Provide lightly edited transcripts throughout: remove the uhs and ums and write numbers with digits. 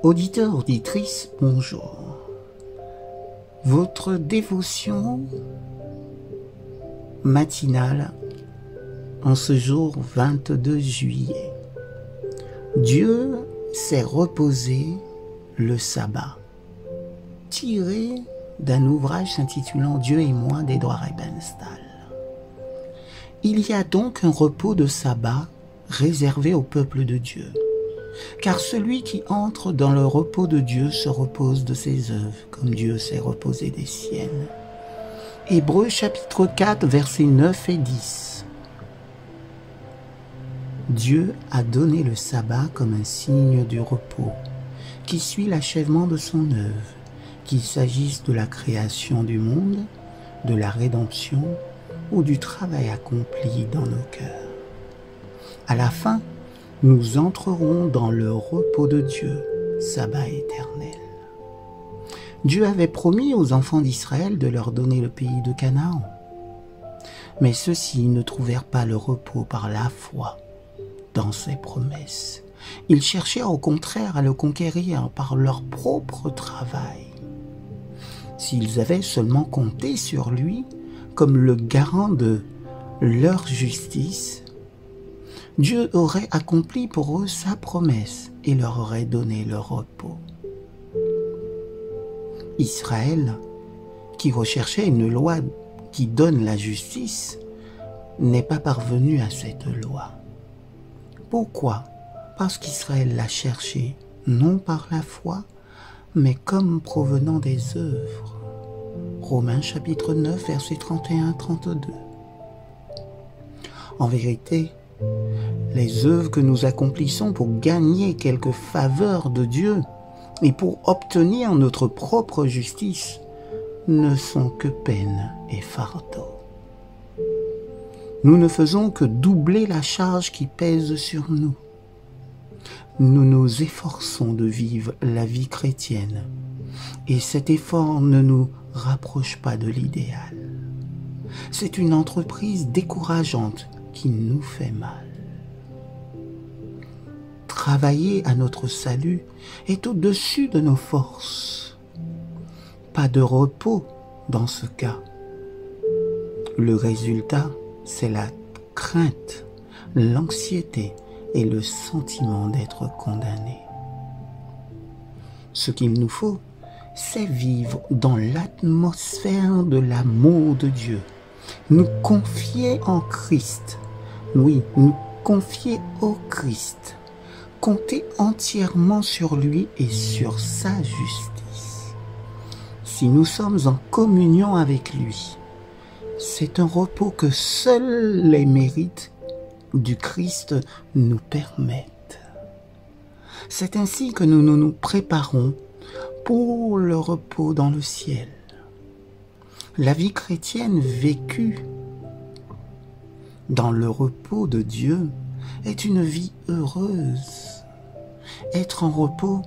Auditeurs, auditrices, bonjour. Votre dévotion matinale en ce jour 22 juillet. Dieu s'est reposé le sabbat. Tiré d'un ouvrage s'intitulant Dieu et moi d'Edouard Ebenstahl. Il y a donc un repos de sabbat réservé au peuple de Dieu. Car celui qui entre dans le repos de Dieu se repose de ses œuvres, comme Dieu s'est reposé des siennes. Hébreux chapitre 4, versets 9 et 10. Dieu a donné le sabbat comme un signe du repos, qui suit l'achèvement de son œuvre, qu'il s'agisse de la création du monde, de la rédemption ou du travail accompli dans nos cœurs. À la fin, nous entrerons dans le repos de Dieu, sabbat éternel. Dieu avait promis aux enfants d'Israël de leur donner le pays de Canaan. Mais ceux-ci ne trouvèrent pas le repos par la foi dans ses promesses. Ils cherchèrent au contraire à le conquérir par leur propre travail. S'ils avaient seulement compté sur lui comme le garant de leur justice, Dieu aurait accompli pour eux sa promesse et leur aurait donné le repos. Israël, qui recherchait une loi qui donne la justice, n'est pas parvenu à cette loi. Pourquoi? Parce qu'Israël l'a cherché, non par la foi, mais comme provenant des œuvres. Romains chapitre 9, versets 31-32. En vérité, les œuvres que nous accomplissons pour gagner quelque faveur de Dieu et pour obtenir notre propre justice ne sont que peine et fardeau. Nous ne faisons que doubler la charge qui pèse sur nous. Nous nous efforçons de vivre la vie chrétienne et cet effort ne nous rapproche pas de l'idéal. C'est une entreprise décourageante qui nous fait mal. Travailler à notre salut est au-dessus de nos forces. Pas de repos dans ce cas. Le résultat, c'est la crainte, l'anxiété et le sentiment d'être condamné. Ce qu'il nous faut, c'est vivre dans l'atmosphère de l'amour de Dieu. Nous confier en Christ. Oui, nous confier au Christ. Compter entièrement sur lui et sur sa justice. Si nous sommes en communion avec lui, c'est un repos que seuls les mérites du Christ nous permettent. C'est ainsi que nous nous préparons pour le repos dans le ciel. La vie chrétienne vécue dans le repos de Dieu est une vie heureuse. Être en repos,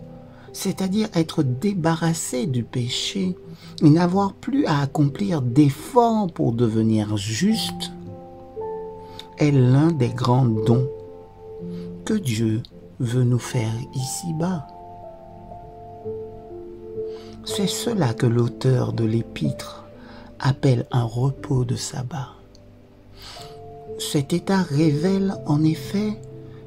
c'est-à-dire être débarrassé du péché et n'avoir plus à accomplir d'efforts pour devenir juste, est l'un des grands dons que Dieu veut nous faire ici-bas. C'est cela que l'auteur de l'épître appelle un repos de sabbat. Cet état révèle en effet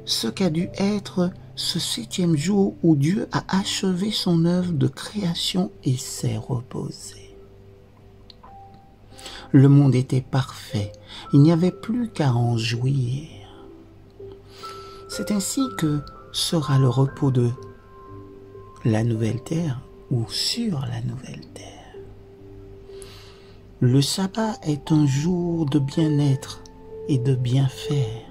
ce qu'a dû être ce 7e jour où Dieu a achevé son œuvre de création et s'est reposé. Le monde était parfait, il n'y avait plus qu'à en jouir. C'est ainsi que sera le repos de la nouvelle terre ou sur la nouvelle terre. Le sabbat est un jour de bien-être et de bien faire.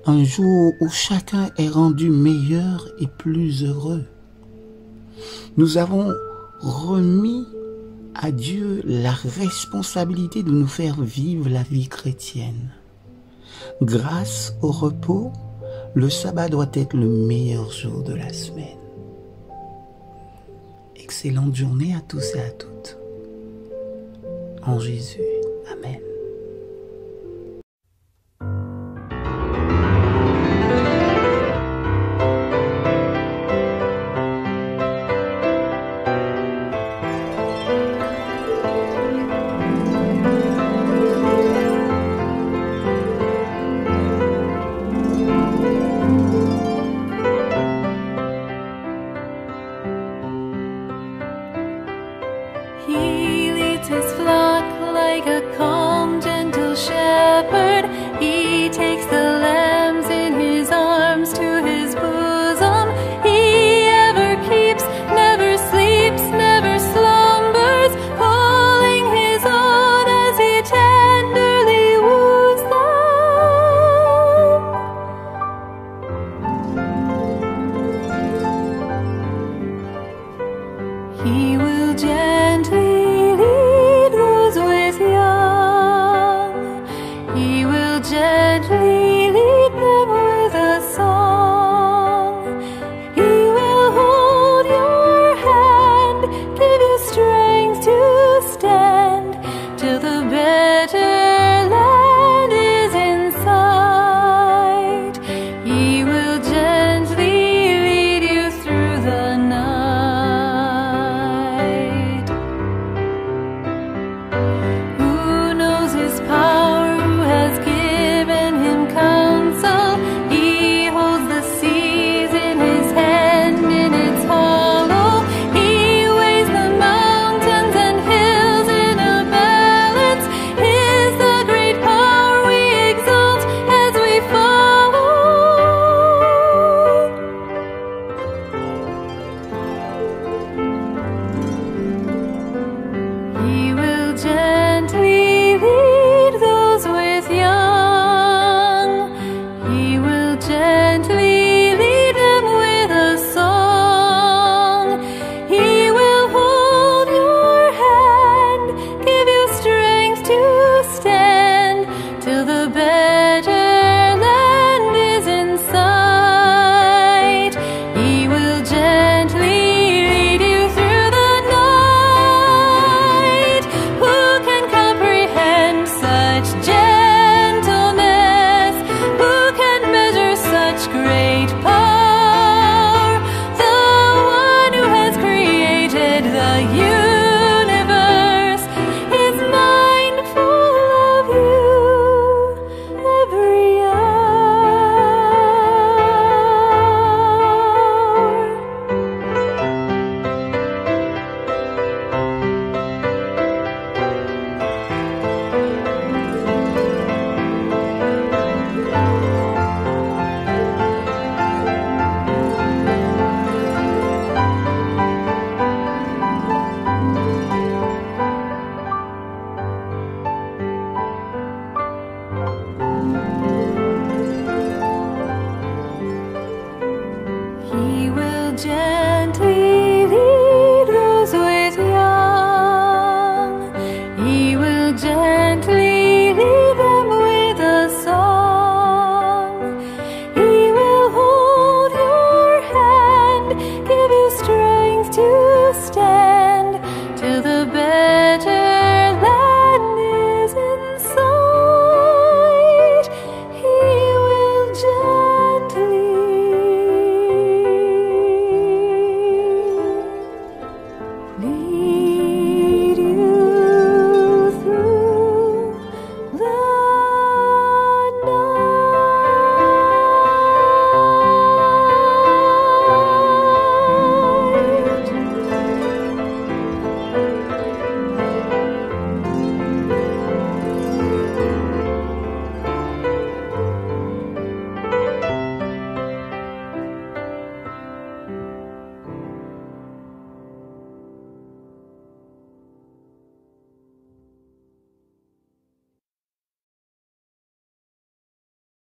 Un jour où chacun est rendu meilleur et plus heureux. Nous avons remis à Dieu la responsabilité de nous faire vivre la vie chrétienne. Grâce au repos, le sabbat doit être le meilleur jour de la semaine. Excellente journée à tous et à toutes. En Jésus. Amen. 间。